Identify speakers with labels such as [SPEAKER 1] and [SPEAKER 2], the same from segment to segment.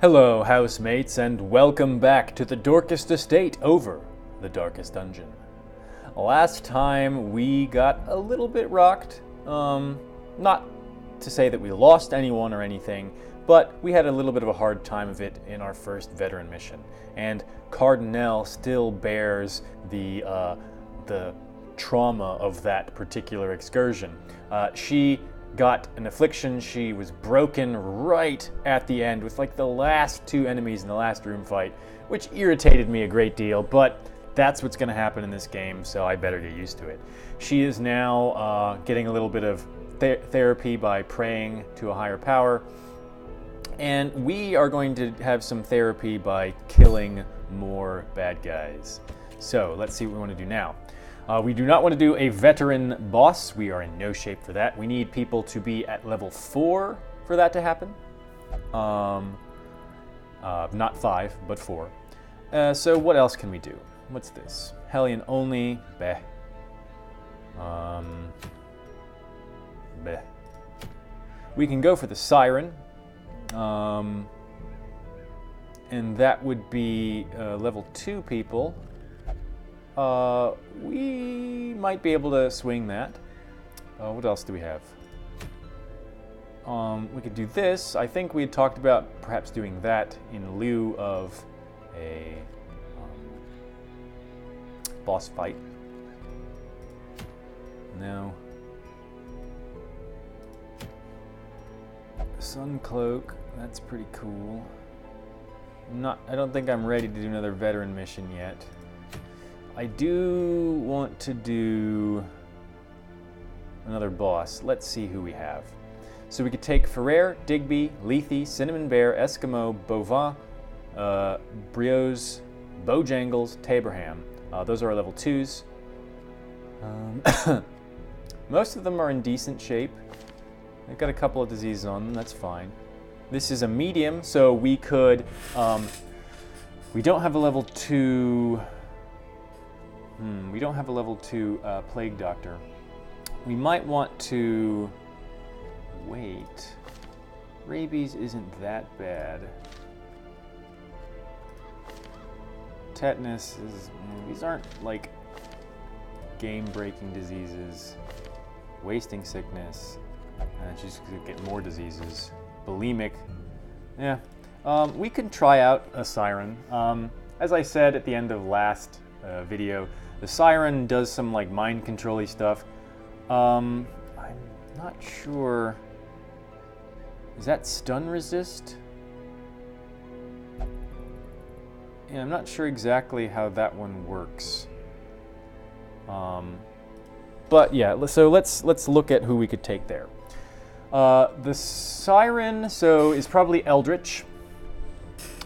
[SPEAKER 1] Hello, housemates, and welcome back to the Dorkest Estate over the Darkest Dungeon. Last time we got a little bit rocked. Not to say that we lost anyone or anything, but we had a little bit of a hard time of it in our first veteran mission. And Cardinal still bears the trauma of that particular excursion. She got an affliction. She was broken right at the end with like the last two enemies in the last room fight, which irritated me a great deal, but that's what's going to happen in this game, so I better get used to it. She is now getting a little bit of therapy by praying to a higher power, and we are going to have some therapy by killing more bad guys. So let's see what we want to do now. We do not want to do a veteran boss. We are in no shape for that. We need people to be at level 4 for that to happen. Not 5, but 4. So what else can we do? What's this? Hellion only. Beh. Beh. We can go for the Siren. And that would be level 2 people. We might be able to swing that. What else do we have? We could do this. I think we had talked about perhaps doing that in lieu of a boss fight. No. Sun Cloak, that's pretty cool. I don't think I'm ready to do another veteran mission yet. I do want to do another boss. Let's see who we have. So we could take Ferrer, Digby, Lethe, Cinnamon Bear, Eskimo, Bovin, Brios, Bojangles, Taberham. Those are our level 2s. Most of them are in decent shape. They've got a couple of diseases on them, that's fine. This is a medium, so we could... we don't have a level 2... we don't have a level 2 Plague Doctor. We might want to... wait. Rabies isn't that bad. Tetanus is... these aren't like game-breaking diseases. Wasting sickness. And she's gonna get more diseases. Bulimic. Yeah. We can try out a Siren. As I said at the end of last video, the Siren does some like mind control-y stuff. I'm not sure. Is that stun resist? Yeah, I'm not sure exactly how that one works. But yeah, so let's look at who we could take there. The Siren is probably Eldritch.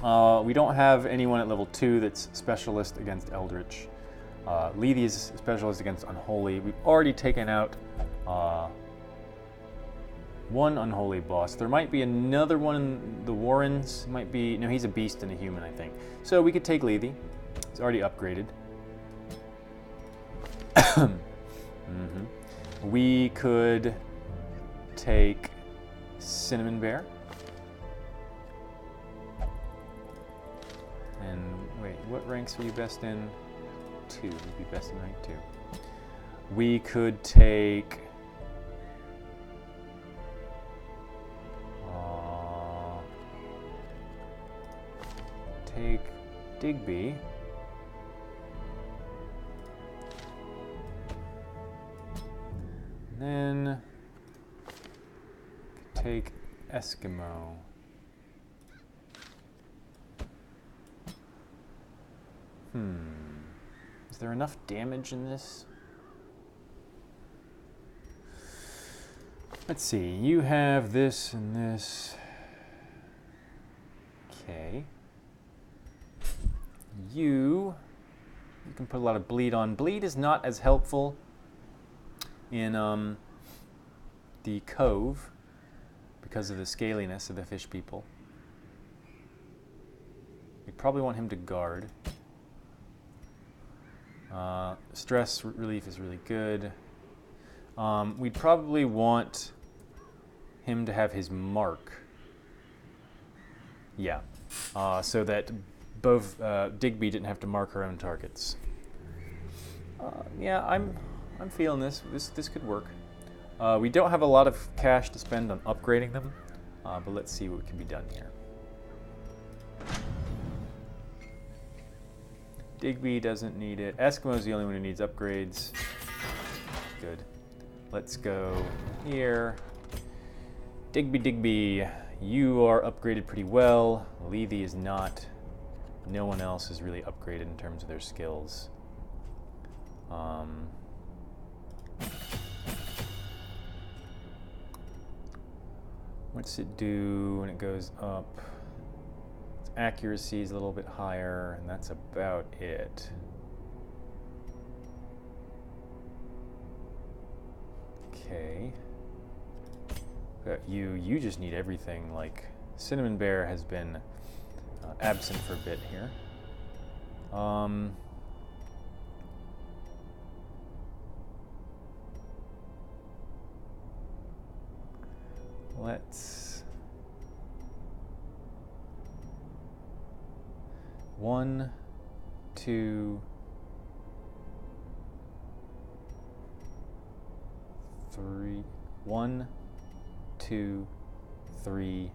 [SPEAKER 1] We don't have anyone at level 2 that's specialist against Eldritch. Lethe is specialist against Unholy. We've already taken out one Unholy boss. There might be another one in the Warrens. Might be... no, he's a beast and a human, I think. So we could take Lethe. He's already upgraded. We could take Cinnamon Bear. And wait, what ranks are you best in? 2. You'd be best in rank 2. We could take... take Digby. Then take Eskimo. Is there enough damage in this? Let's see. You have this and this. Okay. You can put a lot of bleed on. Bleed is not as helpful in the Cove because of the scaliness of the fish people. We probably want him to guard. Stress relief is really good. We'd probably want him to have his mark. Yeah, so that both Digby didn't have to mark her own targets. Yeah, I'm feeling this. This could work. We don't have a lot of cash to spend on upgrading them, but let's see what can be done here. Digby doesn't need it. Eskimo's the only one who needs upgrades. Good. Let's go here. Digby, you are upgraded pretty well. Lethe is not. No one else is really upgraded in terms of their skills. What's it do when it goes up? Its accuracy is a little bit higher, and that's about it. Okay. But you just need everything. Like, Cinnamon Bear has been absent for a bit here. Let's 1, 2, 3. 1, 2, 3.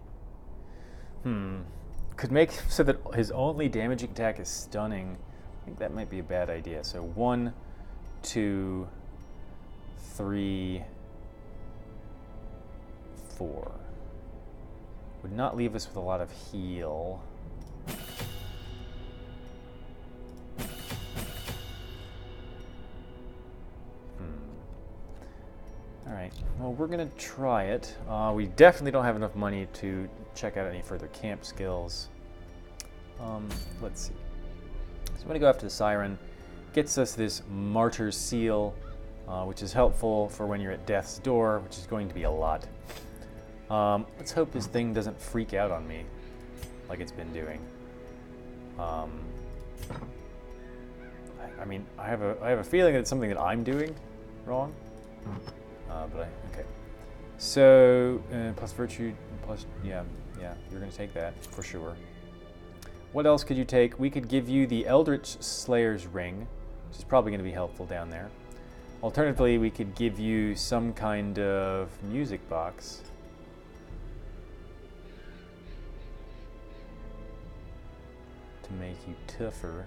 [SPEAKER 1] Could make so that his only damaging attack is stunning. I think that might be a bad idea. So 1, 2, 3, 4. Would not leave us with a lot of heal. Alright, well, we're going to try it. We definitely don't have enough money to check out any further camp skills. Let's see. So I'm going to go after the Siren. Gets us this Martyr's Seal, which is helpful for when you're at death's door, which is going to be a lot. Let's hope this thing doesn't freak out on me like it's been doing. I mean, I have a feeling that it's something that I'm doing wrong. Okay. So, plus virtue, plus, yeah, you're going to take that, for sure. What else could you take? We could give you the Eldritch Slayer's Ring, which is probably going to be helpful down there. Alternatively, we could give you some kind of music box. To make you tougher.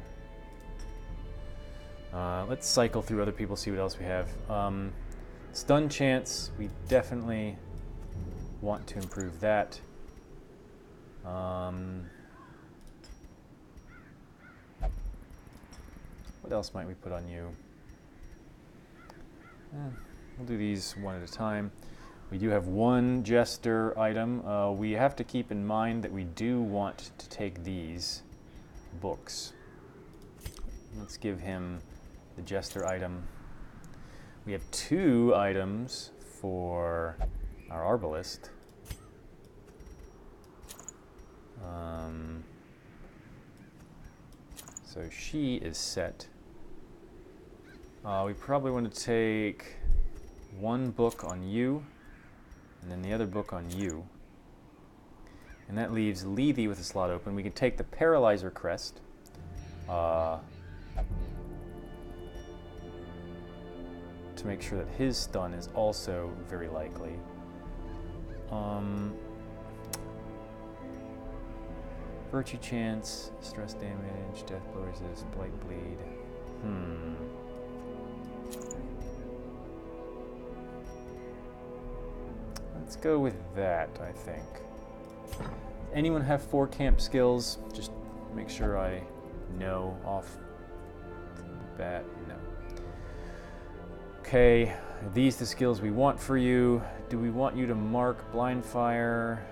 [SPEAKER 1] Let's cycle through other people, see what else we have. Stun chance, we definitely want to improve that. What else might we put on you? We'll do these one at a time. We do have one Jester item. We have to keep in mind that we do want to take these books. Let's give him the Jester item. We have 2 items for our Arbalist. So she is set. We probably want to take 1 book on you, and then the other book on you. And that leaves Lethe with a slot open. We can take the Paralyzer Crest. To make sure that his stun is also very likely. Virtue chance, stress damage, death blow resist, blight bleed. Let's go with that, I think. Anyone have 4 camp skills? Just make sure I know off the bat. No. Okay, are these the skills we want for you? Do we want you to mark blind fire,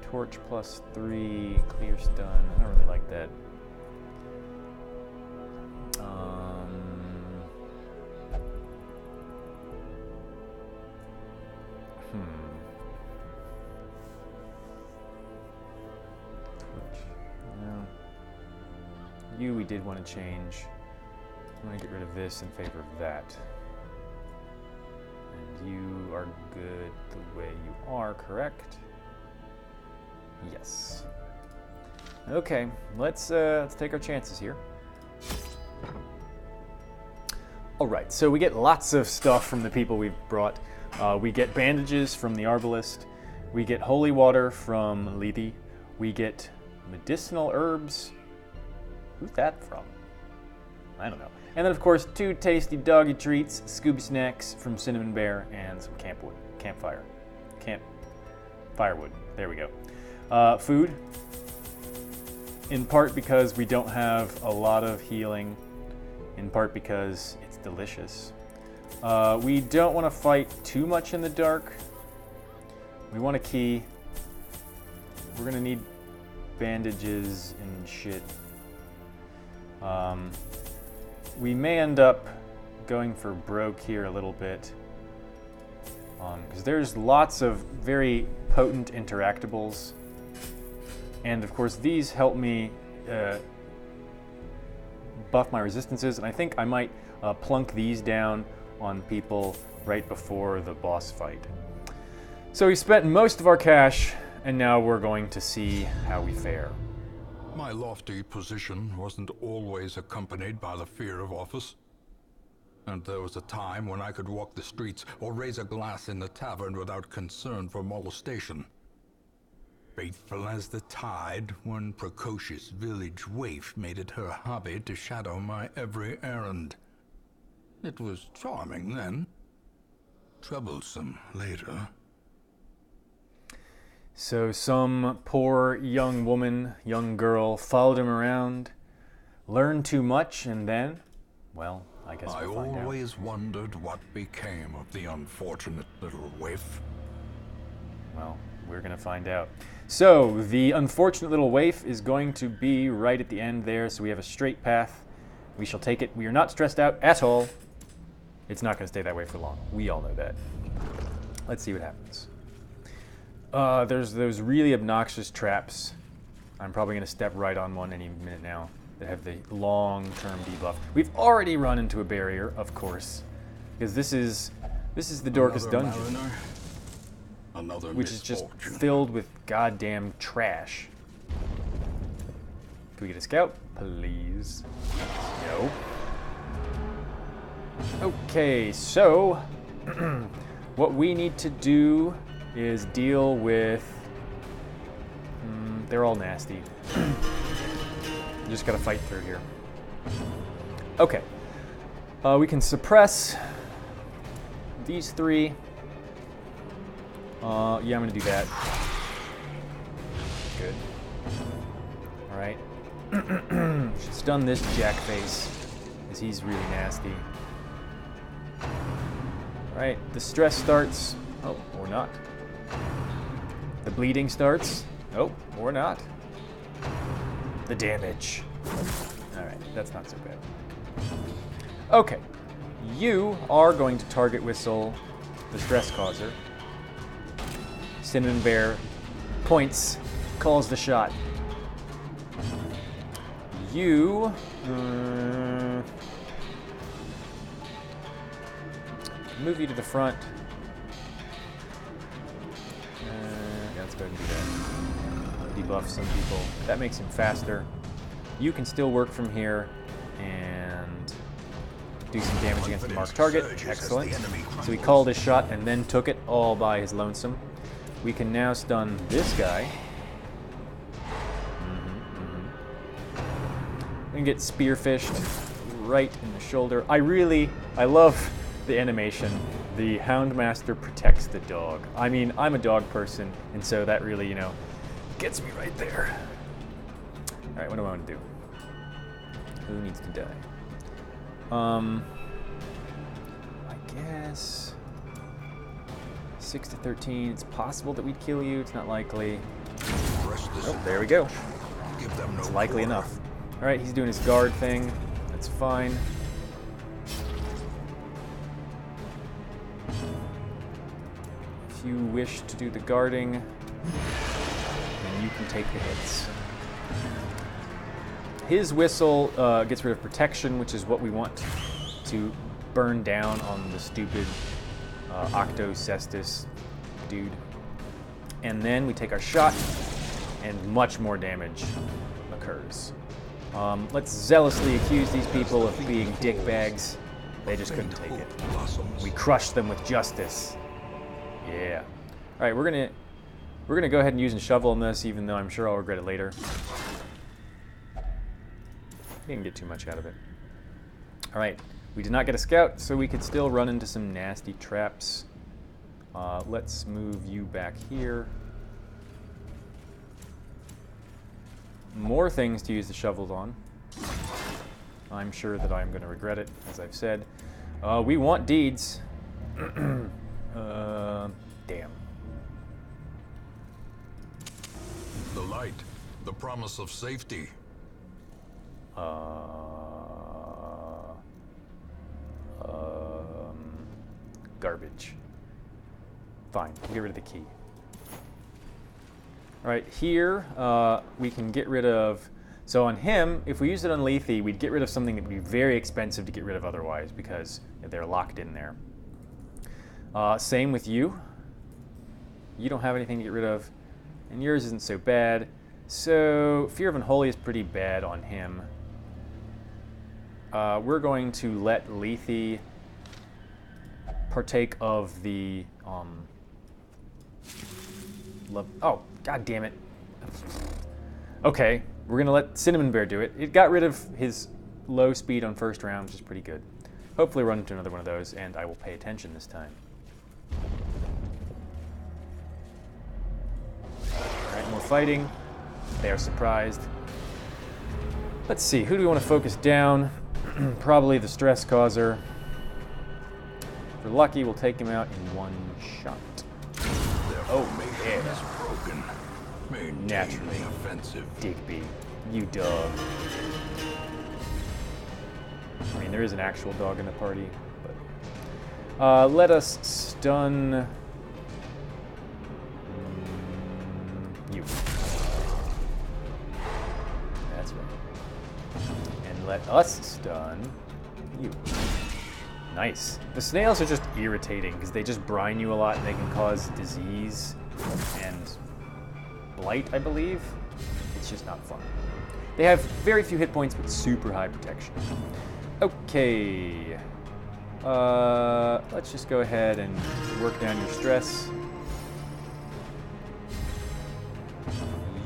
[SPEAKER 1] torch +3, clear stun? I don't really like that. No. You we did want to change. I'm going to get rid of this in favor of that. And you are good the way you are, correct? Yes. Okay, let's take our chances here. All right, so we get lots of stuff from the people we've brought. We get bandages from the arbalist. We get holy water from Lethe. We get medicinal herbs. Who's that from? I don't know. And then, of course, 2 tasty doggy treats, Scooby Snacks from Cinnamon Bear, and some firewood. There we go. Food, in part because we don't have a lot of healing, in part because it's delicious. We don't want to fight too much in the dark. We want a key. We're gonna need bandages and shit. We may end up going for broke here a little bit, because there's lots of very potent interactables, and of course these help me buff my resistances, and I think I might plunk these down on people right before the boss fight. So we spent most of our cash, and now we're going to see how we fare.
[SPEAKER 2] My lofty position wasn't always accompanied by the fear of office. And there was a time when I could walk the streets or raise a glass in the tavern without concern for molestation. Faithful as the tide, one precocious village waif made it her hobby to shadow my every errand. It was charming then, troublesome later.
[SPEAKER 1] So some poor young woman, young girl, followed him around, learned too much, and then, well, I guess we'll find out.
[SPEAKER 2] I always wondered what became of the unfortunate little waif.
[SPEAKER 1] Well, we're gonna find out. So the unfortunate little waif is going to be right at the end there, so we have a straight path. We shall take it. We are not stressed out at all. It's not gonna stay that way for long. We all know that. Let's see what happens. There's those really obnoxious traps. I'm probably going to step right on one any minute now that have the long-term debuff. We've already run into a barrier, of course, because this is the Dorcas dungeon, which is just filled with goddamn trash. Can we get a scout, please? No. Okay, so what we need to do is deal with... they're all nasty. Just gotta fight through here. Okay. We can suppress these 3. Yeah, I'm gonna do that. Good. Alright. Should stun this jackface, because he's really nasty. Alright, the stress starts. Oh, or not. The bleeding starts. Oh, or not. The damage. Alright, that's not so bad. Okay. You are going to target whistle the stress causer. Cinnamon Bear points, calls the shot. You... move you to the front. Let's go ahead and do that. Debuff some people. That makes him faster. You can still work from here and do some damage against the marked target. Excellent. So he called his shot and then took it all by his lonesome. We can now stun this guy. And get spearfished right in the shoulder. I love the animation. The Houndmaster protects the dog. I mean, I'm a dog person, and so that really, you know, gets me right there. All right, what do I want to do? Who needs to die? I guess 6 to 13. It's possible that we'd kill you. It's not likely. Oh, there we go. It's likely enough. All right, he's doing his guard thing. That's fine. If you wish to do the guarding, then you can take the hits. His whistle gets rid of protection, which is what we want to burn down on the stupid Octocestus dude. And then we take our shot, and much more damage. occurs. Let's zealously accuse these people of being dickbags. They just couldn't take it. We crushed them with justice. Yeah. All right, we're gonna go ahead and use a shovel on this, even though I'm sure I'll regret it later. Didn't get too much out of it. All right, we did not get a scout, so we could still run into some nasty traps. Let's move you back here. More things to use the shovels on. I'm sure that I'm going to regret it, as I've said. We want deeds. Damn.
[SPEAKER 2] The light, the promise of safety.
[SPEAKER 1] Garbage. Fine, we'll get rid of the key. All right, here we can get rid of, so on him, if we use it on Lethe, we'd get rid of something that would be very expensive to get rid of otherwise because they're locked in there. Same with you. You don't have anything to get rid of, and yours isn't so bad. So Fear of Unholy is pretty bad on him. We're going to let Lethe partake of the oh, god damn it. Okay, we're gonna let Cinnamon Bear do it. It got rid of his low speed on first round, which is pretty good. Hopefully run into another one of those, and I will pay attention this time. Alright, more fighting. They are surprised. Let's see, who do we want to focus down? Probably the stress causer. If we're lucky, we'll take him out in one shot. Oh, yeah. Naturally offensive. Digby, you dog. I mean, there is an actual dog in the party, but let us stun you. That's right. And let us stun you. Nice. The snails are just irritating because they just brine you a lot and they can cause disease and blight, I believe. It's just not fun. They have very few hit points but super high protection. Okay. Let's just go ahead and work down your stress.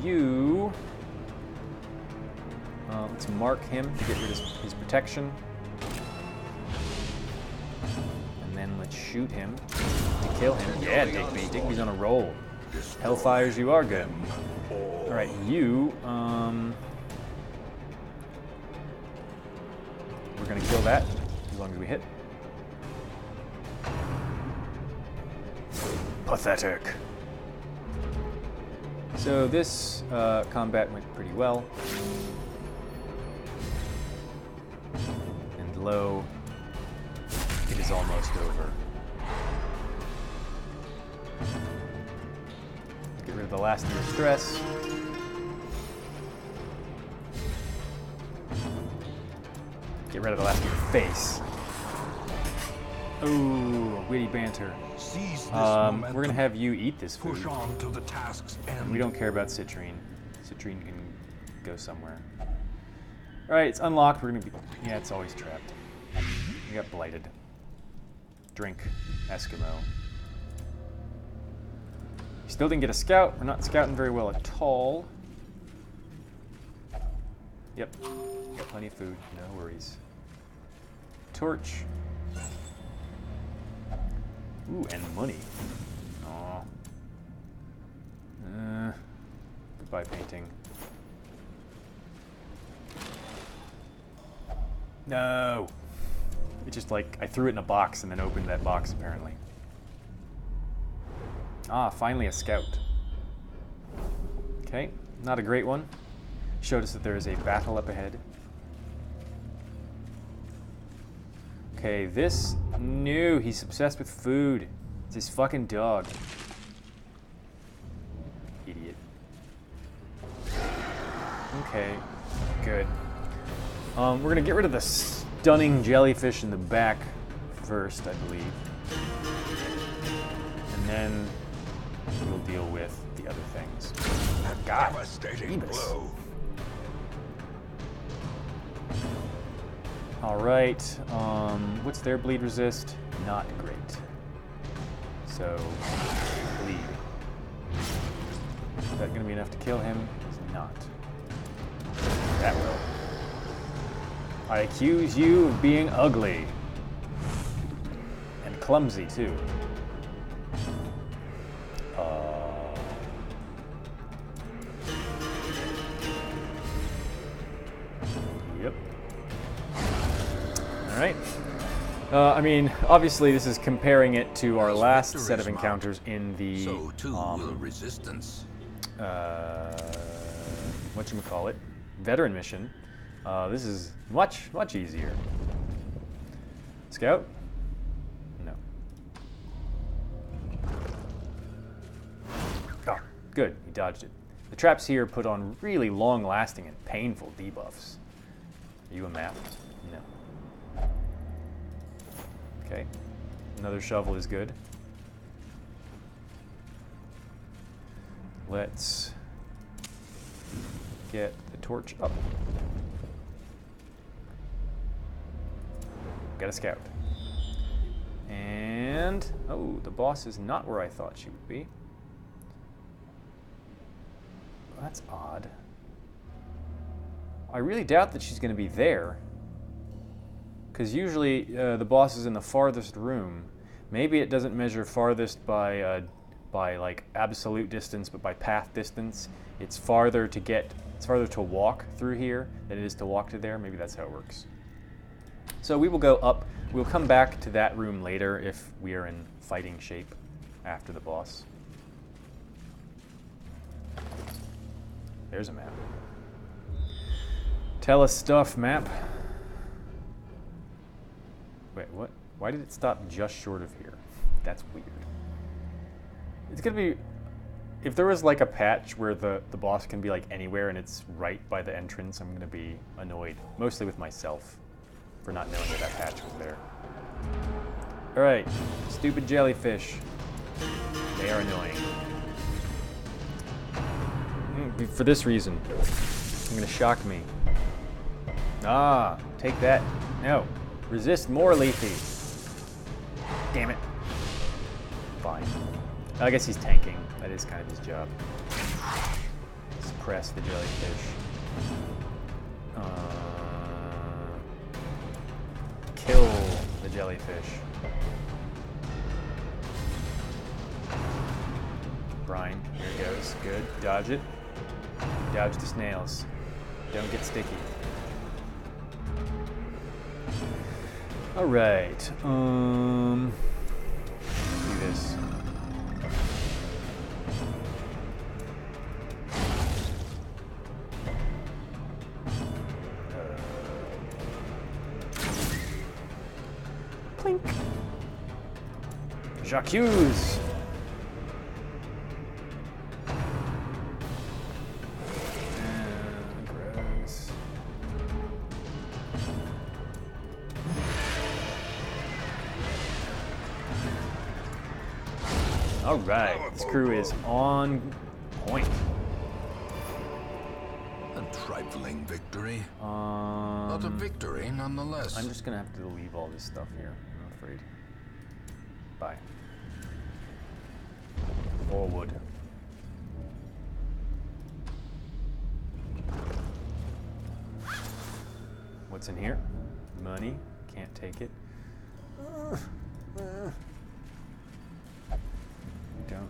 [SPEAKER 1] You. Let's mark him to get rid of his protection. And then let's shoot him to kill him. Yeah, Digby. Digby's on a roll. Hellfires, you are good. Alright, you, we're gonna kill that, as long as we hit. Pathetic. So this combat went pretty well. And lo, it is almost over. Get rid of the last of your stress. Get rid of the last of your face. Ooh, witty banter. We're gonna have you eat this food.
[SPEAKER 2] Push on to the task's end.
[SPEAKER 1] We don't care about citrine. Citrine can go somewhere. Alright, it's unlocked. We're gonna be... Yeah, it's always trapped. We got blighted. Drink. Eskimo. Still didn't get a scout. We're not scouting very well at all. Yep. Got plenty of food. No worries. Torch. Ooh, and money. Aw. Goodbye, painting. No! It just like, I threw it in a box and then opened that box, apparently. Ah, finally a scout. Okay, not a great one. Showed us that there is a battle up ahead. Okay, this... No, he's obsessed with food. It's his fucking dog. Idiot. Okay, good. We're gonna get rid of the stunning jellyfish in the back first, I believe. And then we'll deal with the other things.
[SPEAKER 2] Devastating blow.
[SPEAKER 1] Alright, what's their bleed resist? Not great. So, bleed. Is that going to be enough to kill him? It's not. That will. I accuse you of being ugly. And clumsy, too. Yep. Alright. I mean, obviously this is comparing it to our last set of encounters in the...
[SPEAKER 2] So too will resistance.
[SPEAKER 1] Whatchamacallit, veteran mission. This is much, much easier. Scout? No. Oh, good, he dodged it. The traps here put on really long-lasting and painful debuffs. Are you a map? No. Okay, another shovel is good. Let's get the torch up. Got a scout. And, oh, the boss is not where I thought she would be. That's odd. I really doubt that she's going to be there. Because usually the boss is in the farthest room. Maybe it doesn't measure farthest by like absolute distance, but by path distance. It's farther to walk through here than it is to walk to there. Maybe that's how it works. So we will go up. We'll come back to that room later if we are in fighting shape after the boss. There's a map. Tell us stuff, map. Wait, what? Why did it stop just short of here? That's weird. It's gonna be... If there was like a patch where the boss can be like anywhere and it's right by the entrance, I'm gonna be annoyed. Mostly with myself for not knowing that patch was there. Alright, stupid jellyfish. They are annoying. For this reason. You're gonna shock me. Ah, take that. No. Resist more, Lethe. Damn it. Fine. I guess he's tanking. That is kind of his job. Suppress the jellyfish. Kill the jellyfish. Brine, here it goes. Good. Dodge it. Dodge the snails. Don't get sticky. All right. Let's do this. Clink. J'accuse. Gross. All right, this crew is on point.
[SPEAKER 2] A trifling victory. But a victory nonetheless.
[SPEAKER 1] I'm just gonna have to leave all this stuff here, I'm afraid. Bye. Forward. What's in here? Money. Can't take it. Don't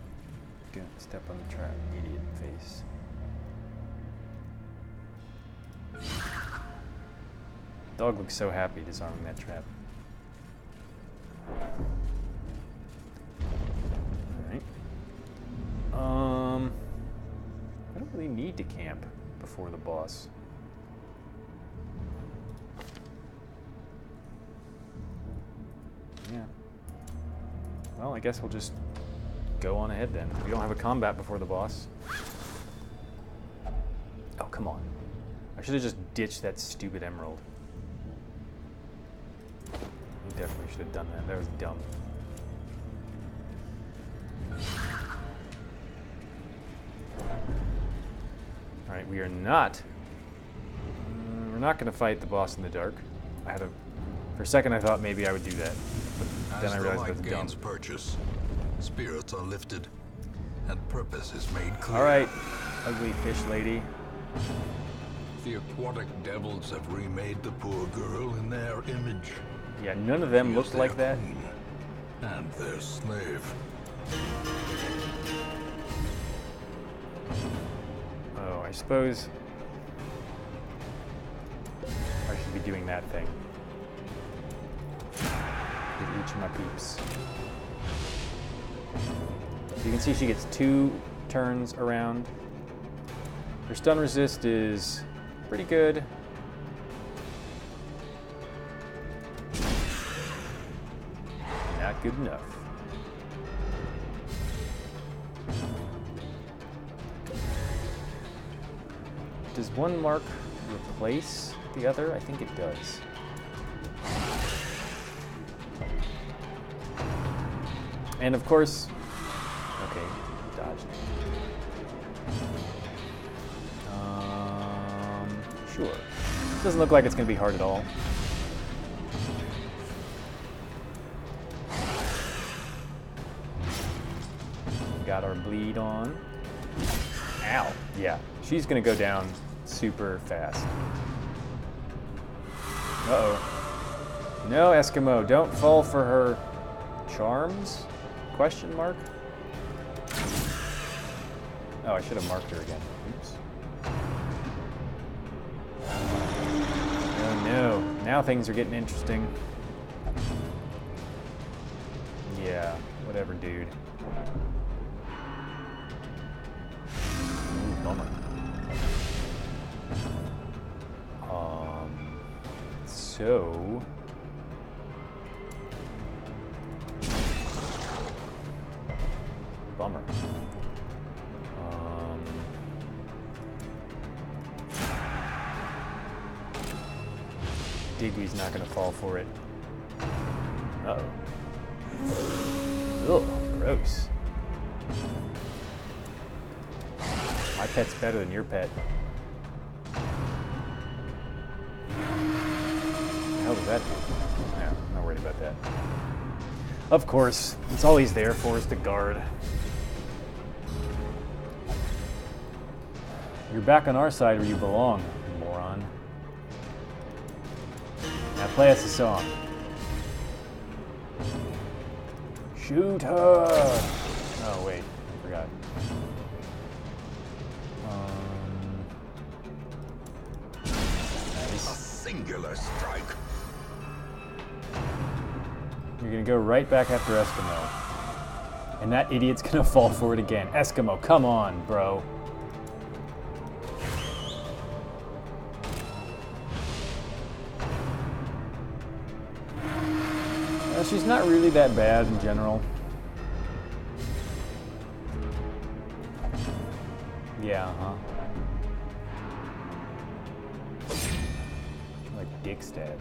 [SPEAKER 1] step on the trap, idiot face. Dog looks so happy disarming that trap. Alright. I don't really need to camp before the boss. Yeah. Well, I guess we'll just go on ahead then. We don't have a combat before the boss. Oh, come on. I should have just ditched that stupid emerald. I definitely should have done that. That was dumb. Alright, we're not going to fight the boss in the dark. For a second I thought maybe I would do that, but then I realized
[SPEAKER 2] As
[SPEAKER 1] that's
[SPEAKER 2] the
[SPEAKER 1] dumb.
[SPEAKER 2] light gains purchase, spirits are lifted, and purpose is made clear.
[SPEAKER 1] All right, ugly fish lady.
[SPEAKER 2] The aquatic devils have remade the poor girl in their image.
[SPEAKER 1] Yeah, none of them
[SPEAKER 2] She is
[SPEAKER 1] looked like
[SPEAKER 2] their
[SPEAKER 1] that.
[SPEAKER 2] queen and their slave.
[SPEAKER 1] Oh, I suppose I should be doing that thing. Give each of my peeps. You can see she gets 2 turns around. Her stun resist is pretty good. Not good enough. Does one mark replace the other? I think it does. And of course, okay, dodged. Sure. Doesn't look like it's going to be hard at all. Got our bleed on. Ow. Yeah, she's going to go down super fast. Uh-oh. No, Eskimo, don't fall for her charms? Question mark? Oh, I should have marked her again. Oops. Oh no, now things are getting interesting. Yeah, whatever, dude. Ooh, bummer. So... Bummer. Digby's not gonna fall for it. Uh-oh. Ugh, gross. My pet's better than your pet. What the hell does that do? Yeah, I'm not worried about that. Of course, it's all he's there for is to guard. You're back on our side where you belong, moron. Now play us a song. Shoot her! Oh wait, I forgot.
[SPEAKER 2] A
[SPEAKER 1] Nice.
[SPEAKER 2] singular strike.
[SPEAKER 1] You're gonna go right back after Eskimo. And that idiot's gonna fall for it again. Eskimo, come on, bro. She's not really that bad in general. Yeah, huh? Like dick stab.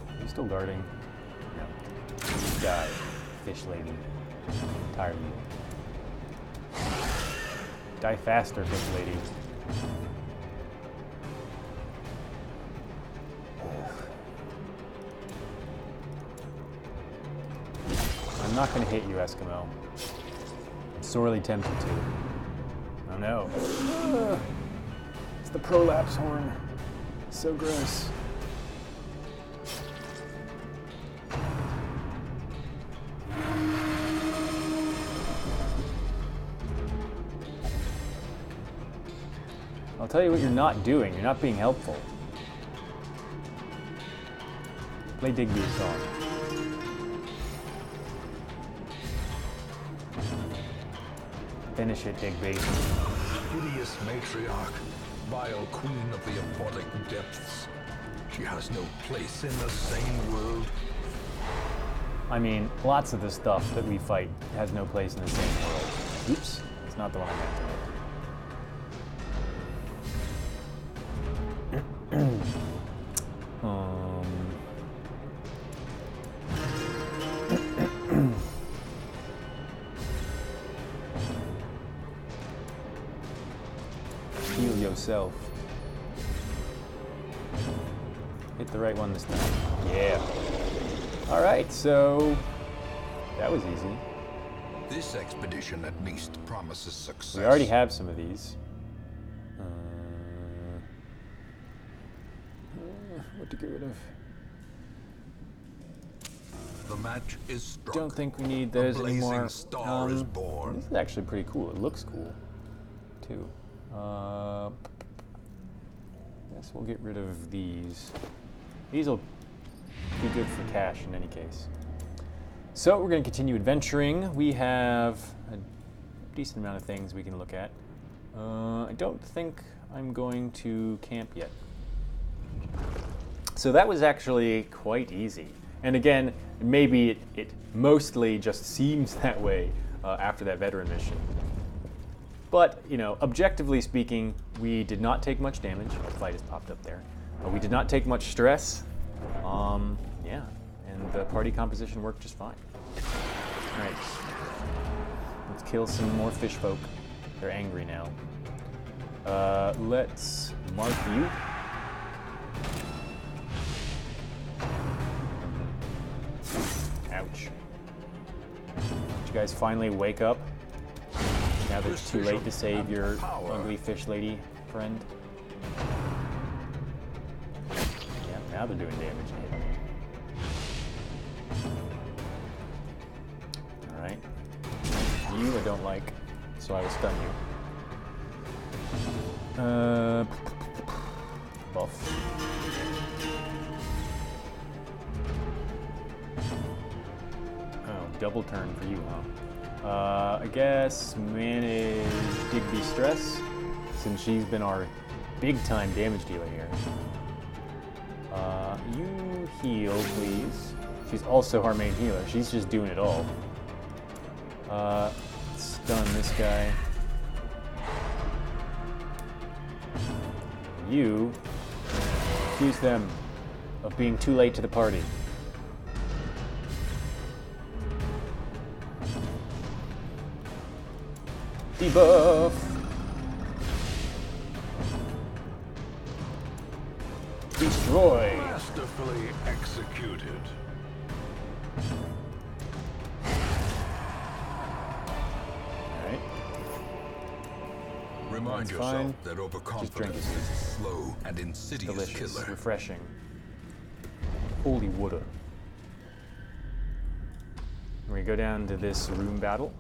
[SPEAKER 1] Are you still guarding? No. Die, fish lady. Tired of you. Die faster, fish lady. I'm not going to hit you, Eskimo. I'm sorely tempted to. Oh no. It's the prolapse horn. So gross. I'll tell you what you're not doing. You're not being helpful. Play Digby's song. Finish it, Digby.
[SPEAKER 2] Hideous matriarch, vile queen of the aquatic depths. She has no place in the same world.
[SPEAKER 1] I mean, lots of the stuff that we fight has no place in the same world. Oops, it's not the one I meant to Heal yourself. hit the right one this time. Yeah. All right, so that was easy.
[SPEAKER 2] This expedition at least promises success.
[SPEAKER 1] We already have some of these. What to get rid of?
[SPEAKER 2] The match is struck.
[SPEAKER 1] Don't think we need those anymore.
[SPEAKER 2] Star is born.
[SPEAKER 1] This is actually pretty cool. It looks cool, too. Guess we'll get rid of these. These will be good for cash in any case. So we're going to continue adventuring. We have a decent amount of things we can look at. I don't think I'm going to camp yet. So that was actually quite easy. And again, maybe it mostly just seems that way after that veteran mission. But, you know, objectively speaking, we did not take much damage. The fight has popped up there. We did not take much stress. Yeah, and the party composition worked just fine. All right, let's kill some more fish folk. They're angry now. Let's mark you. Ouch. Did you guys finally wake up? Now that it's too late to save your ugly fish lady friend? Yeah, now they're doing damage and hitting me. Alright. You I don't like, so I will stun you. Buff. Double turn for you, huh? I guess manage Digby Stress, since she's been our big-time damage dealer here. You heal, please. She's also our main healer. She's just doing it all. Stun this guy. You accuse them of being too late to the party. Debuff. Destroy.
[SPEAKER 2] Masterfully executed.
[SPEAKER 1] Alright.
[SPEAKER 2] Remind yourself
[SPEAKER 1] fine.
[SPEAKER 2] that overconfidence
[SPEAKER 1] drink
[SPEAKER 2] is a slow and insidious
[SPEAKER 1] Delicious,
[SPEAKER 2] killer.
[SPEAKER 1] refreshing. Holy water. We go down to this room battle.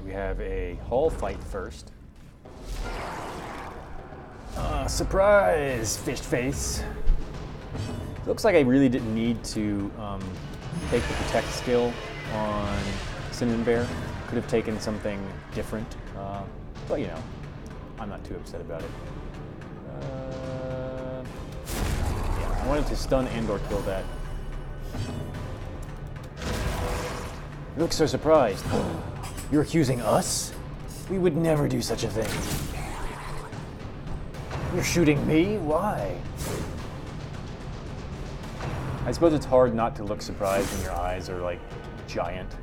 [SPEAKER 1] We have a hall fight first. Surprise, fish face. Looks like I really didn't need to take the protect skill on Cinnamon Bear. Could have taken something different, but you know, I'm not too upset about it. Yeah, I wanted to stun and or kill that. You look so surprised. You're accusing us? We would never do such a thing. You're shooting me? Why? I suppose it's hard not to look surprised when your eyes are like giant.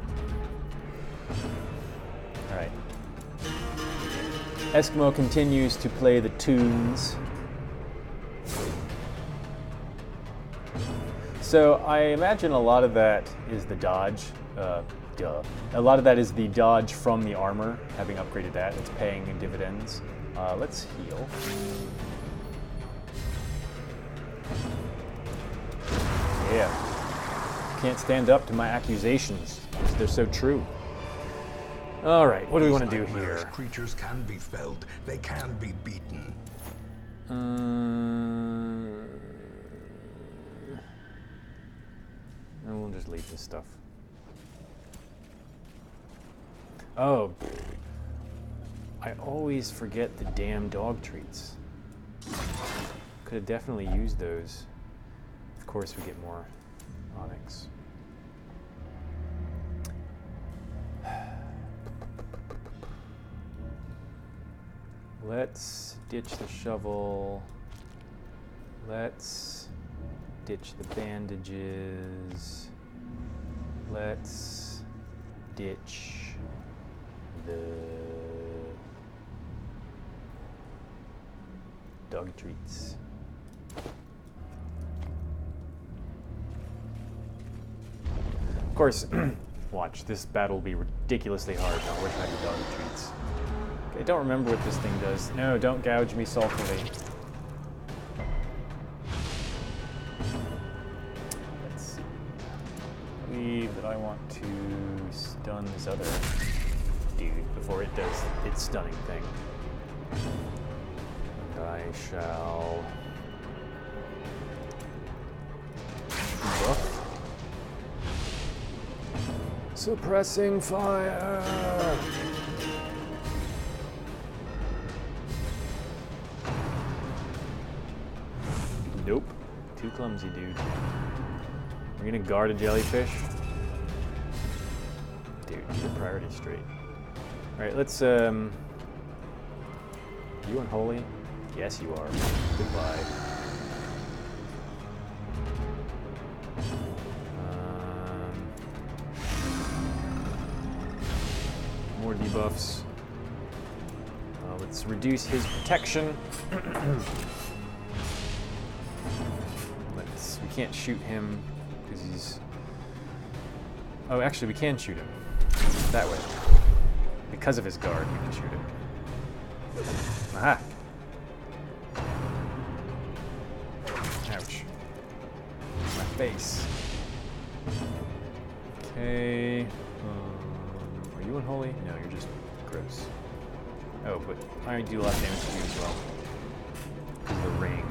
[SPEAKER 1] Alright. Eskimo continues to play the tunes. So I imagine a lot of that is the dodge. A lot of that is the dodge from the armor, having upgraded that. It's paying in dividends. Let's heal. Yeah. Can't stand up to my accusations, because they're so true. All right, what do we want to do here?
[SPEAKER 2] Creatures can be felled. They can be beaten.
[SPEAKER 1] And we'll just leave this stuff. Oh, I always forget the damn dog treats. Could have definitely used those. Of course, we get more onyx. Let's ditch the shovel. Let's ditch the bandages. Let's ditch the dog treats. Of course, watch, this battle will be ridiculously hard. Now, where should I do dog treats? Okay, I don't remember what this thing does. No, don't gouge me sulkily. Let's see. I believe that I want to stun this other dude before it does its stunning thing. And I shall buff. Suppressing fire! Nope. Too clumsy, dude. We're gonna guard a jellyfish? Dude, get your priorities straight. Alright, let's, You unholy? Yes, you are. Goodbye. More debuffs. Let's reduce his protection. We can't shoot him because he's... Oh, actually, we can shoot him. That way. Because of his guard, we can shoot him. Aha! Ouch. My face. Okay. Are you unholy? No, you're just gross. Oh, but I do a lot of damage to you as well. Because of the ring.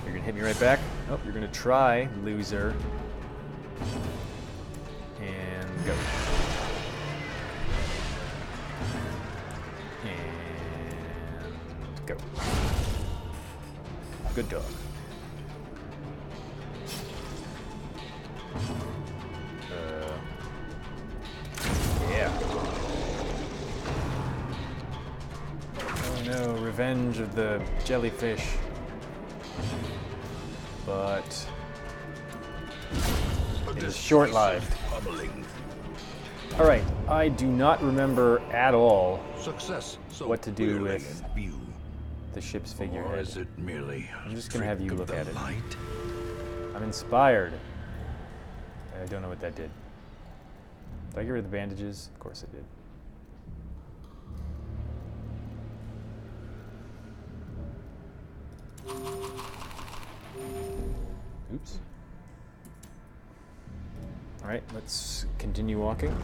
[SPEAKER 1] You're gonna hit me right back. Oh, you're gonna try, loser. And go. And go. Good dog. Yeah. Oh no, revenge of the jellyfish. But it is short-lived. Alright, I do not remember at all what to do with the ship's figurehead.
[SPEAKER 2] Is it merely
[SPEAKER 1] I'm just going to have you look at it.
[SPEAKER 2] light?
[SPEAKER 1] I'm inspired. I don't know what that did. Did I get rid of the bandages? Of course I did. Oops. Alright, let's continue walking.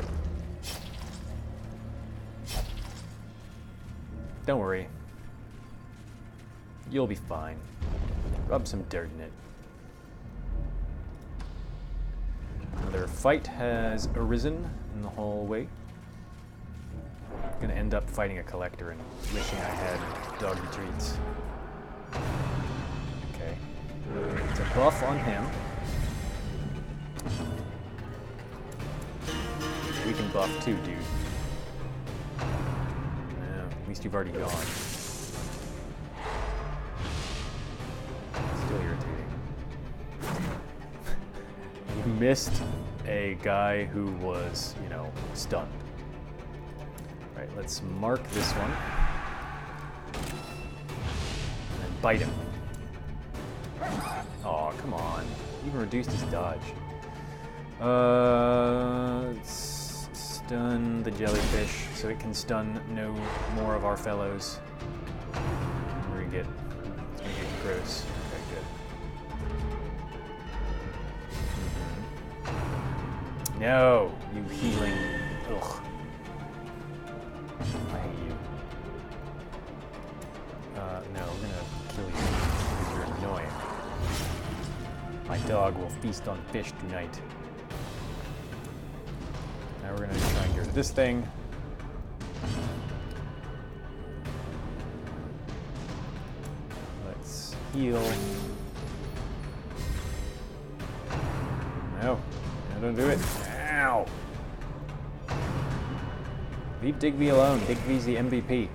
[SPEAKER 1] Don't worry. You'll be fine. Rub some dirt in it. Another fight has arisen in the hallway. I'm gonna end up fighting a collector and wishing I had doggy treats. Okay. It's a buff on him. We can buff too, dude. No, at least you've already gone. Still irritating. You missed a guy who was, you know, stunned. Right, let's mark this one. And then bite him. Oh, come on. Even reduced his dodge. Let's stun the jellyfish so it can stun no more of our fellows. We're gonna get gross. Okay, good. No, you healing. Ugh. I hate you. No, we're gonna kill you because you're annoying. My dog will feast on fish tonight. Now we're gonna try and get rid of this thing. Let's heal. No, don't do it. Ow! Leave Digby alone. Digby's the MVP.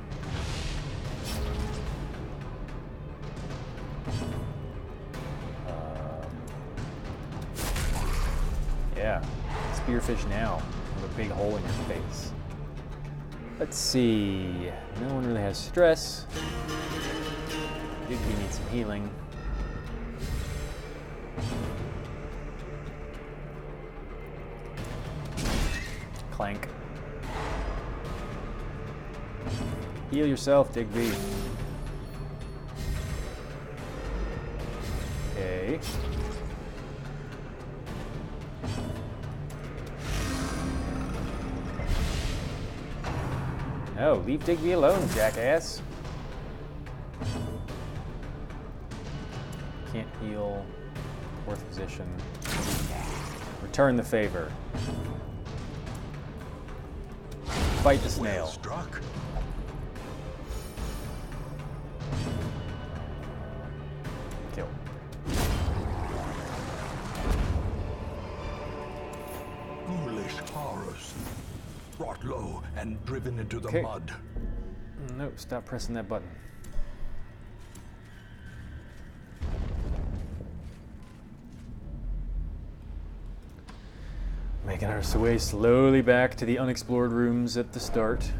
[SPEAKER 1] Yeah, spearfish now. of a big hole in your face. Let's see. No one really has stress. Digby needs some healing. Clank. Heal yourself, Digby. Okay. No, leave Digby alone, jackass. Can't heal. Fourth position. Return the favor. Fight the snail.
[SPEAKER 2] Well struck.
[SPEAKER 1] Kill.
[SPEAKER 2] Ghoulish horrors. Brought low and driven into the mud.
[SPEAKER 1] Nope, stop pressing that button. Making our way slowly back to the unexplored rooms at the start.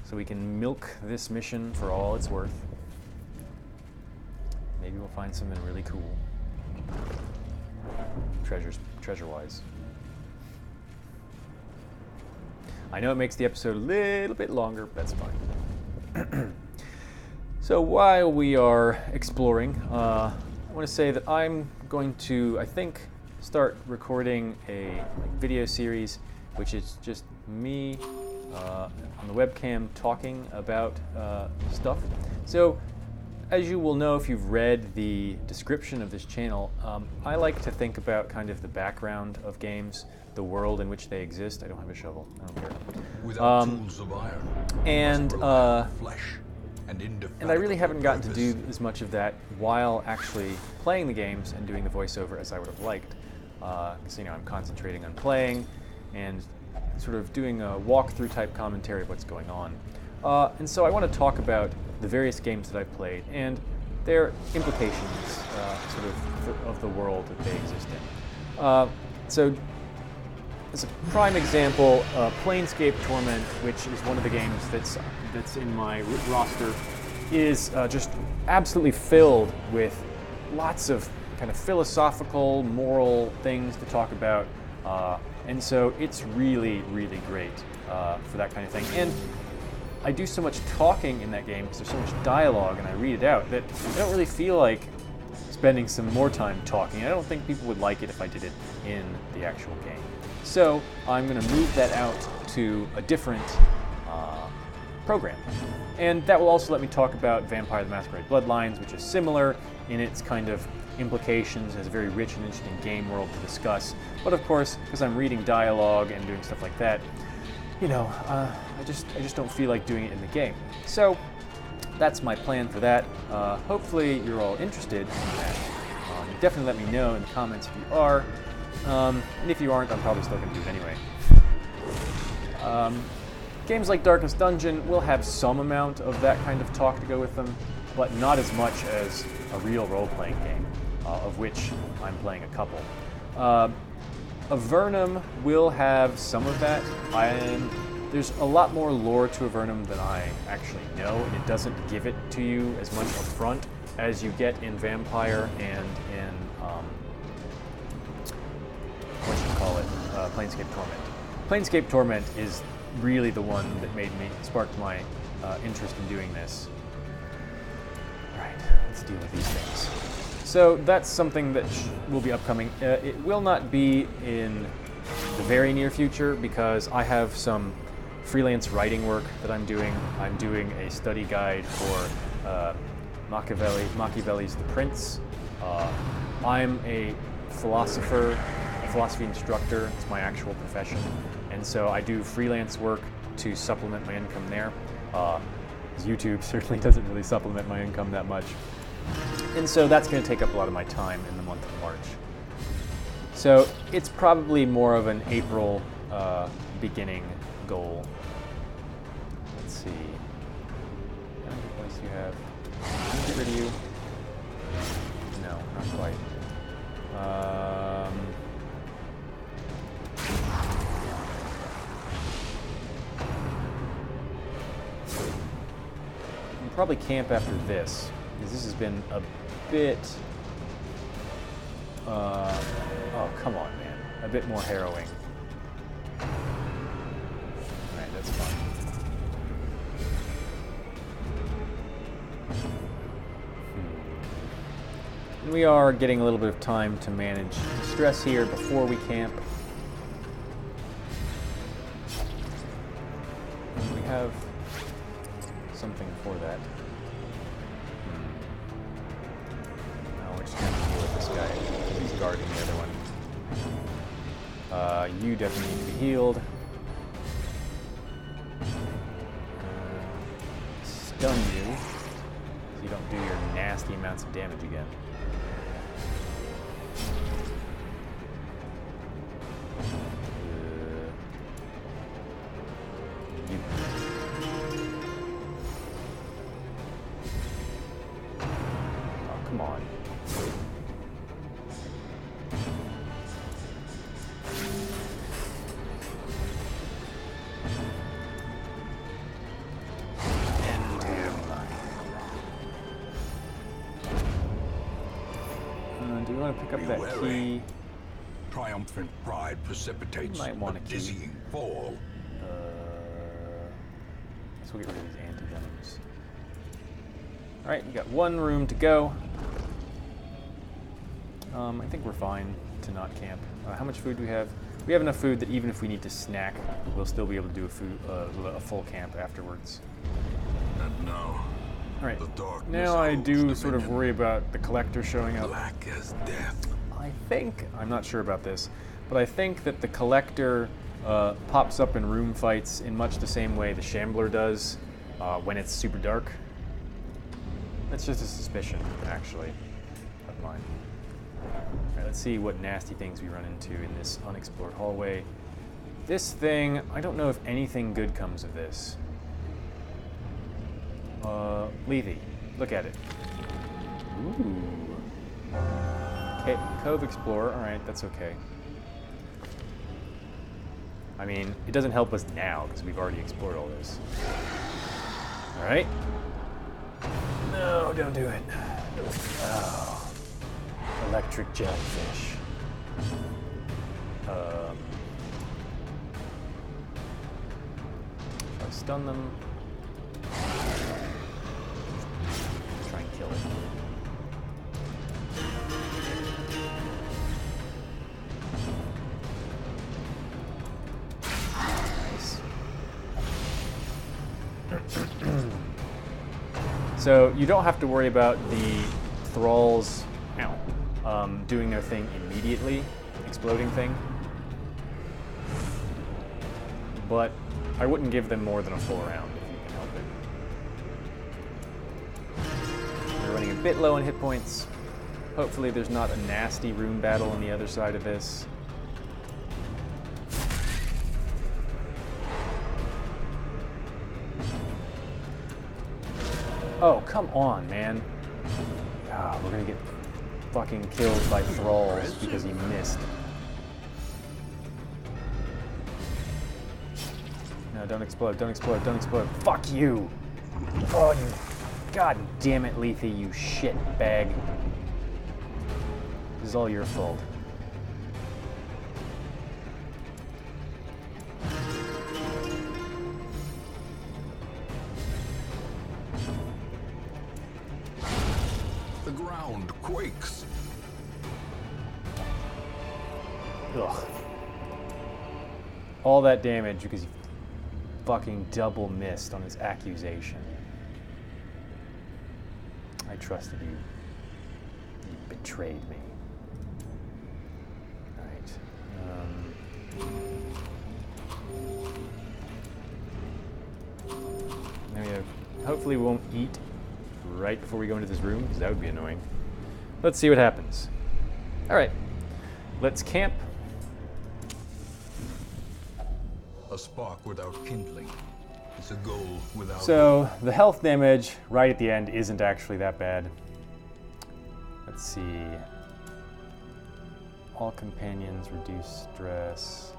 [SPEAKER 1] So we can milk this mission for all it's worth. Maybe we'll find something really cool. Treasure-wise. I know it makes the episode a little bit longer, but that's fine. So while we are exploring, I want to say that I'm going to, I think, start recording a video series, which is just me on the webcam talking about stuff. So as you will know if you've read the description of this channel, I like to think about kind of the background of games, the world in which they exist. I don't have a shovel, I don't care.
[SPEAKER 2] Without tools of iron,
[SPEAKER 1] and
[SPEAKER 2] flesh
[SPEAKER 1] and I really haven't gotten to do as much of that while actually playing the games and doing the voiceover as I would have liked. Because I'm concentrating on playing and sort of doing a walkthrough type commentary of what's going on. And so I want to talk about the various games that I've played and their implications sort of the world that they exist in. So as a prime example, Planescape Torment, which is one of the games that's in my roster, is just absolutely filled with lots of kind of philosophical, moral things to talk about, and so it's really, really great for that kind of thing. And I do so much talking in that game because there's so much dialogue and I read it out that I don't really feel like spending some more time talking. I don't think people would like it if I did it in the actual game. So I'm going to move that out to a different program. And that will also let me talk about Vampire the Masquerade Bloodlines, which is similar in its kind of implications, has a very rich and interesting game world to discuss. But of course, because I'm reading dialogue and doing stuff like that, I just don't feel like doing it in the game. So that's my plan for that. Hopefully you're all interested in that. Definitely let me know in the comments if you are. And if you aren't, I'm probably still going to do it anyway. Games like Darkness Dungeon will have some amount of that kind of talk to go with them, but not as much as a real role-playing game, of which I'm playing a couple. Avernum will have some of that. There's a lot more lore to Avernum than I actually know, and it doesn't give it to you as much upfront as you get in Vampire and in Planescape Torment. Planescape Torment is really the one that sparked my interest in doing this. Alright, let's deal with these things. So that's something that will be upcoming. It will not be in the very near future because I have some freelance writing work that I'm doing. I'm doing a study guide for Machiavelli's The Prince. I'm a philosophy instructor. It's my actual profession. And so I do freelance work to supplement my income there. YouTube certainly doesn't really supplement my income that much. And so that's going to take up a lot of my time in the month of March. So it's probably more of an April beginning goal. Let's see. How many points do you have? Can I get rid of you? No, not quite. probably camp after this, because this has been a bit... oh, come on, man. A bit more harrowing. Alright, that's fine. We are getting a little bit of time to manage stress here before we camp. We have something for that. No, we're just going to deal with this guy. He's guarding the other one. You definitely need to be healed. Stun you, so you don't do your nasty amounts of damage again. Come on. End him. Do we want to pick up that key?
[SPEAKER 2] Triumphant pride precipitates
[SPEAKER 1] Might want
[SPEAKER 2] a
[SPEAKER 1] a key.
[SPEAKER 2] dizzying fall.
[SPEAKER 1] Guess we'll get rid of these anti-venoms. Alright, you got one room to go. I think we're fine to not camp. How much food do we have? We have enough food that even if we need to snack, we'll still be able to do a full camp afterwards.
[SPEAKER 2] And now,
[SPEAKER 1] Alright,
[SPEAKER 2] the darkness
[SPEAKER 1] now I
[SPEAKER 2] holds
[SPEAKER 1] do sort of
[SPEAKER 2] dominion.
[SPEAKER 1] worry about the collector showing up.
[SPEAKER 2] Black as death.
[SPEAKER 1] I think, I'm not sure about this, but I think that the collector pops up in room fights in much the same way the shambler does when it's super dark. That's just a suspicion, actually, of mine. Alright, let's see what nasty things we run into in this unexplored hallway. This thing, I don't know if anything good comes of this. Lethe, look at it. Ooh. Okay, Cove Explorer, alright, that's okay. I mean, it doesn't help us now, because we've already explored all this. Alright. No, don't do it. Oh. Electric jellyfish. Shall I stun them? Try and kill it. So you don't have to worry about the thralls doing their thing immediately, exploding thing. But I wouldn't give them more than a full round if you can help it. We're running a bit low on hit points. Hopefully there's not a nasty room battle on the other side of this. Oh, come on, man. Ah, we're gonna get fucking killed by thralls because he missed. No, don't explode, don't explode, don't explode. Fuck you! Oh, you... God damn it, Lethe, you shit bag. This is all your fault.
[SPEAKER 2] The ground quakes.
[SPEAKER 1] Ugh. All that damage because he fucking double missed on his accusation. I trusted you. You betrayed me. Alright. Now we have... Hopefully we won't eat right before we go into this room, because that would be annoying. Let's see what happens. Alright. Let's camp.
[SPEAKER 2] A spark without kindling. It's a goal without...
[SPEAKER 1] So, the health damage right at the end isn't actually that bad. Let's see. All companions reduce stress.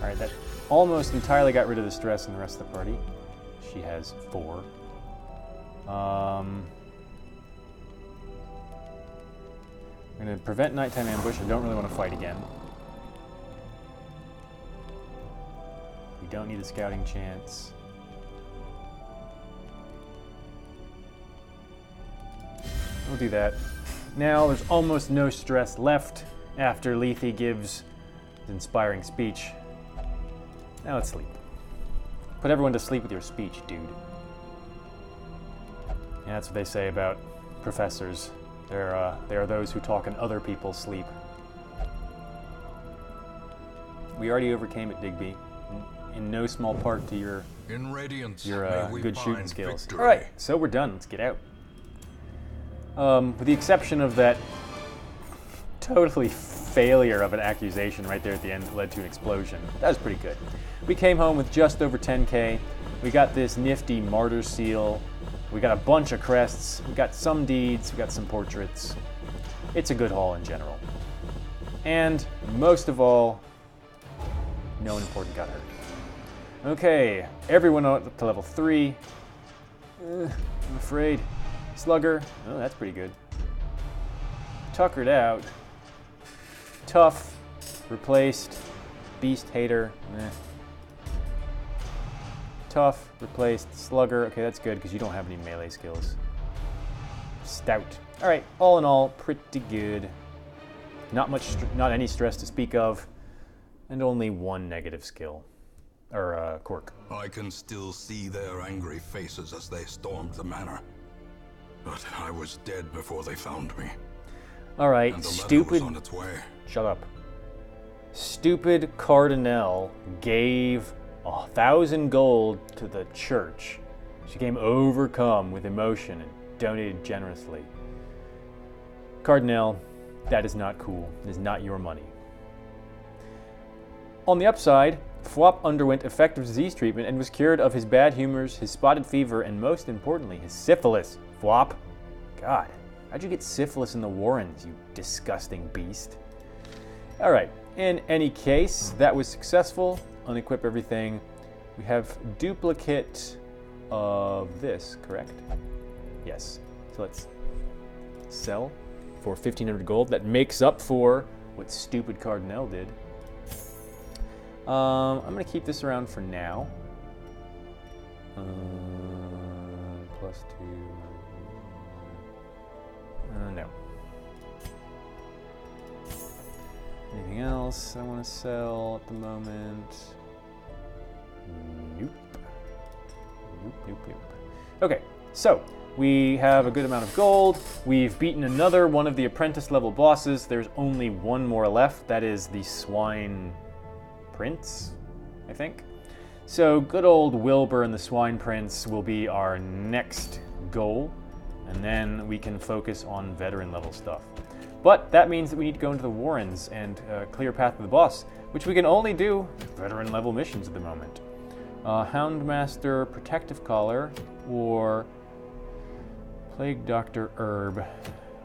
[SPEAKER 1] Alright, that almost entirely got rid of the stress in the rest of the party. She has 4. I'm going to prevent nighttime ambush. I don't really want to fight again. We don't need a scouting chance. We'll do that. Now there's almost no stress left after Lethe gives his inspiring speech. Now let's sleep. Put everyone to sleep with your speech, dude. Yeah, that's what they say about professors. They are those who talk in other people's sleep. We already overcame it, Digby. In no small part to your good shooting skills.
[SPEAKER 2] Victory.
[SPEAKER 1] All right, so we're done. Let's get out. With the exception of that totally failure of an accusation right there at the end that led to an explosion. That was pretty good. We came home with just over 10K. We got this nifty martyr seal. We got a bunch of crests. We got some deeds. We got some portraits. It's a good haul in general. And most of all, no one important got hurt. Okay, everyone up to level 3. I'm afraid. Slugger. Oh, that's pretty good. Tuckered out. Tough. Replaced. Beast hater. Tough. Replaced. Slugger. Okay, that's good because you don't have any melee skills. Stout. All right. All in all, pretty good. Not any stress to speak of, and only 1 negative skill, or quirk.
[SPEAKER 2] I can still see their angry faces as they stormed the manor. But I was dead before they found me.
[SPEAKER 1] All right,
[SPEAKER 2] And the letter
[SPEAKER 1] stupid.
[SPEAKER 2] was on its way.
[SPEAKER 1] Shut up. Stupid Cardinal gave 1,000 gold to the church. She became overcome with emotion and donated generously. Cardinal, that is not cool. It is not your money. On the upside, Phwop underwent effective disease treatment and was cured of his bad humors, his spotted fever, and most importantly, his syphilis. Phwop. God, how'd you get syphilis in the Warrens, you disgusting beast? All right, in any case, that was successful. Unequip everything. We have duplicate of this, correct? Yes. So let's sell for 1,500 gold. That makes up for what stupid Cardinal did. I'm going to keep this around for now. +2. No. Anything else I want to sell at the moment? Nope. Nope. Okay, so we have a good amount of gold. We've beaten another one of the apprentice level bosses. There's only one more left. That is the Swine Prince, I think. So good old Wilbur and the Swine Prince will be our next goal, and then we can focus on veteran level stuff. But that means that we need to go into the Warrens and clear path to the boss, which we can only do veteran level missions at the moment. Houndmaster, Protective Collar, or Plague Doctor Herb.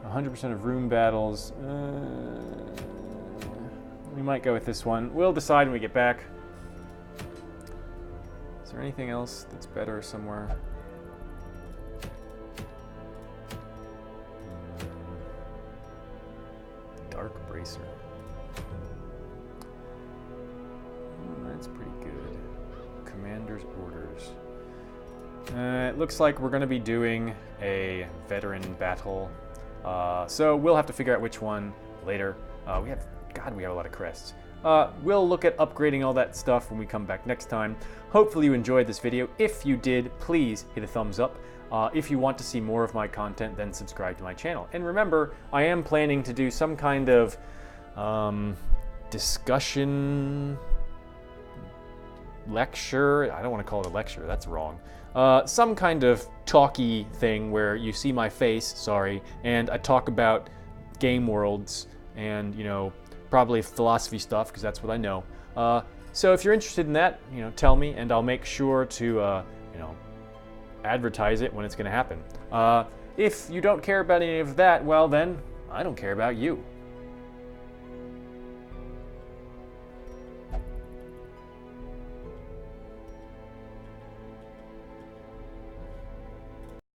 [SPEAKER 1] 100% of room battles. We might go with this one. We'll decide when we get back. Is there anything else that's better somewhere? Dark Bracer. That's pretty good. Commander's Orders. It looks like we're going to be doing a veteran battle. So we'll have to figure out which one later. We have a lot of crests. We'll look at upgrading all that stuff when we come back next time. Hopefully you enjoyed this video. If you did, please hit a thumbs up. If you want to see more of my content, then subscribe to my channel. And remember, I am planning to do some kind of discussion lecture. I don't want to call it a lecture, that's wrong. Some kind of talky thing where you see my face, and I talk about game worlds and, probably philosophy stuff, because that's what I know. So if you're interested in that, tell me, and I'll make sure to, advertise it when it's going to happen. If you don't care about any of that, well then, I don't care about you.